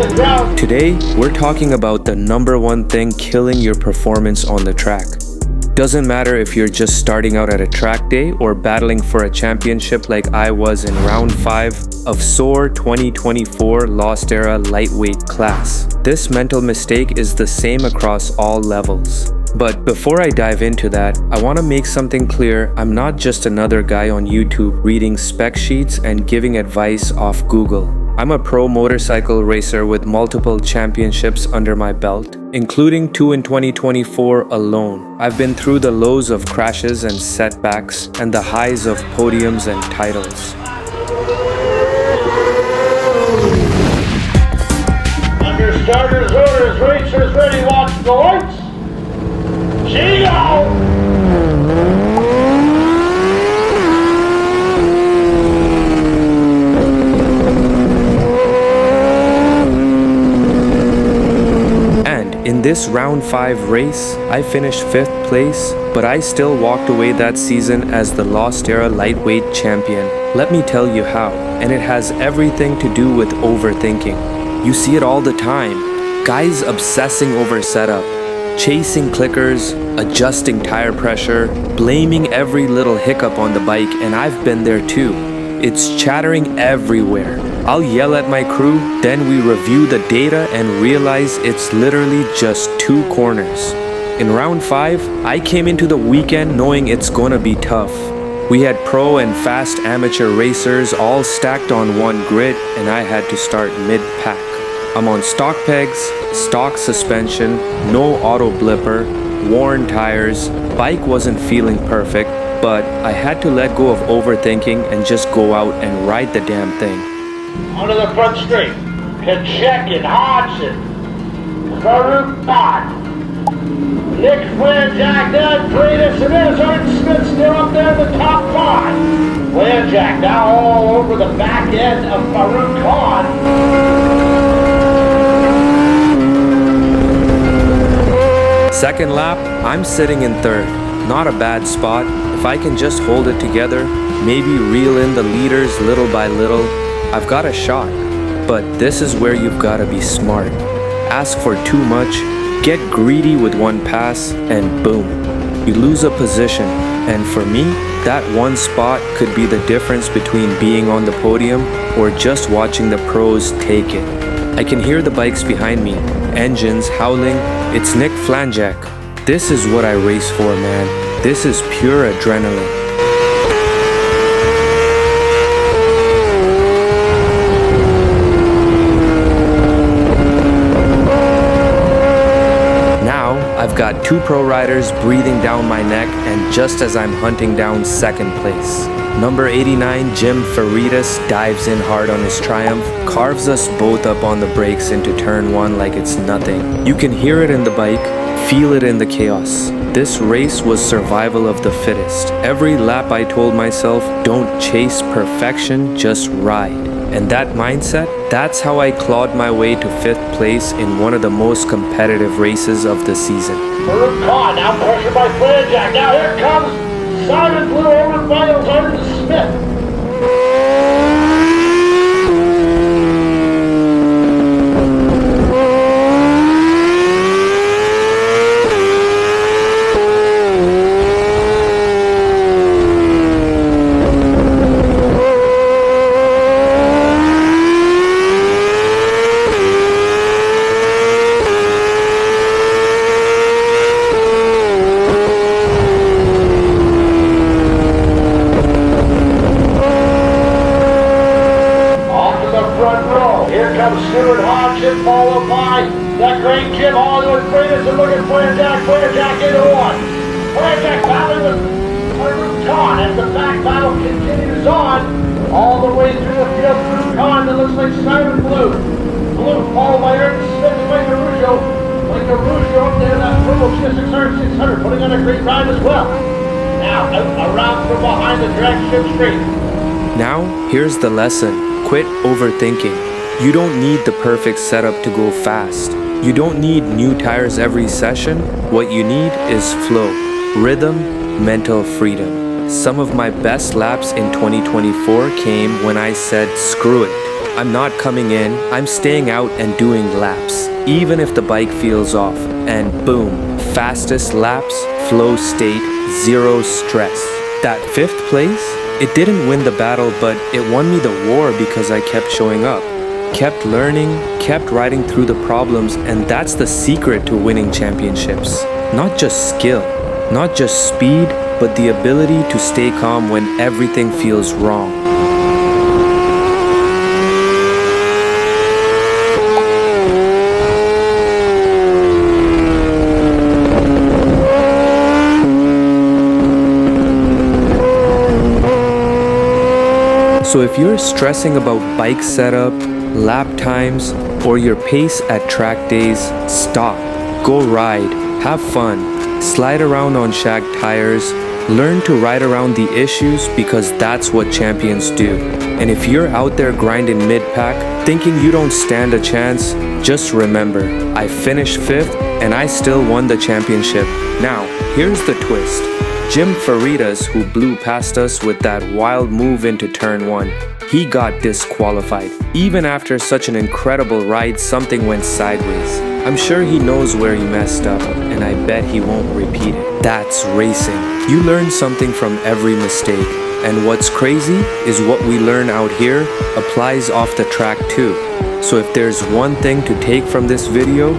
the ground. Today, we're talking about the number one thing killing your performance on the track. Doesn't matter if you're just starting out at a track day or battling for a championship like I was in round 5 of SOAR 2024 Lost Era Lightweight class. This mental mistake is the same across all levels. But before I dive into that, I want to make something clear. I'm not just another guy on YouTube reading spec sheets and giving advice off Google. I'm a pro motorcycle racer with multiple championships under my belt, including 2 in 2024 alone. I've been through the lows of crashes and setbacks and the highs of podiums and titles. Under starter's orders, racers ready, watch the lights. Go! In this round 5 race, I finished 5th place, but I still walked away that season as the Lost Era Lightweight Champion. Let me tell you how, and it has everything to do with overthinking. You see it all the time. Guys obsessing over setup, chasing clickers, adjusting tire pressure, blaming every little hiccup on the bike, and I've been there too. It's chattering everywhere. I'll yell at my crew, then we review the data and realize it's literally just 2 corners. In round 5, I came into the weekend knowing it's gonna be tough. We had pro and fast amateur racers all stacked on one grid, and I had to start mid-pack. I'm on stock pegs, stock suspension, no auto blipper, worn tires. Bike wasn't feeling perfect, but I had to let go of overthinking and just go out and ride the damn thing. Onto the front straight. Kachek and Hodgson. Farouk Bond. Nick Flanjack down. Freitas and there's Art Smith still up there in the top 5. Flanjack now all over the back end of Farouk Khan. Second lap, I'm sitting in 3rd. Not a bad spot. If I can just hold it together, maybe reel in the leaders little by little, I've got a shot. But this is where you've got to be smart. Ask for too much, get greedy with one pass, and boom, you lose a position. And for me, that one spot could be the difference between being on the podium or just watching the pros take it. I can hear the bikes behind me, engines howling. It's Nick Flanjack. This is what I race for, man. This is pure adrenaline. I've got 2 pro riders breathing down my neck, and just as I'm hunting down 2nd place, number 89 Jim Freitas dives in hard on his Triumph, carves us both up on the brakes into turn 1 like it's nothing. You can hear it in the bike, feel it in the chaos. This race was survival of the fittest. Every lap I told myself, don't chase perfection, just ride. And that mindset, that's how I clawed my way to 5th place in one of the most competitive races of the season. Farouk Khan now pressured by Flanjack. Now here comes Simon Blue over Miles over to Smith. Followed by that great Jim Hollywood Freitas and look at Flanjack into one. Flanjack battling with Farouk Khan as the back battle continues on all the way through the field. Farouk Khan that looks like Simon Blue. Blue followed by Ernst Smith and Wayne Rougeau. Wayne Rougeau up there, that purple GSXR 600, putting on a great ride as well. Now out around from behind the drag strip straight. Now, here's the lesson. Quit overthinking. You don't need the perfect setup to go fast. You don't need new tires every session. What you need is flow, rhythm, mental freedom. some of my best laps in 2024 came when I said, screw it. I'm not coming in, I'm staying out and doing laps, even if the bike feels off. And boom, fastest laps, flow state, zero stress. That 5th place, it didn't win the battle, but it won me the war because I kept showing up, kept learning, kept riding through the problems, and that's the secret to winning championships. Not just skill, not just speed, but the ability to stay calm when everything feels wrong. So if you're stressing about bike setup, lap times, or your pace at track days, stop. Go ride, have fun, slide around on shag tires, learn to ride around the issues because that's what champions do. And if you're out there grinding mid-pack, thinking you don't stand a chance, just remember, I finished 5th and I still won the championship. Now, here's the twist. Jim Faridas, who blew past us with that wild move into turn 1, he got disqualified. Even after such an incredible ride, something went sideways. I'm sure he knows where he messed up, and I bet he won't repeat it. That's racing. You learn something from every mistake. And what's crazy is what we learn out here applies off the track too. So if there's one thing to take from this video,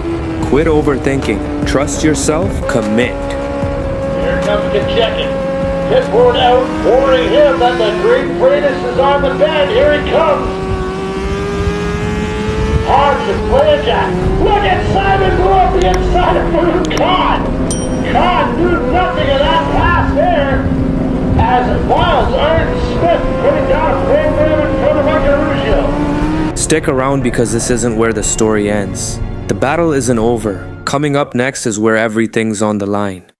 quit overthinking. Trust yourself, commit. Here comes the check-in. Pitboard out, warning him that the Great Freitas is on the bend. Here he comes. Hard to play Jack. Look at Simon blew up the inside of Blue Con. Con knew nothing of that pass there. As Miles earned Smith putting down a program in front of Arcarugio. Stick around because this isn't where the story ends. The battle isn't over. Coming up next is where everything's on the line.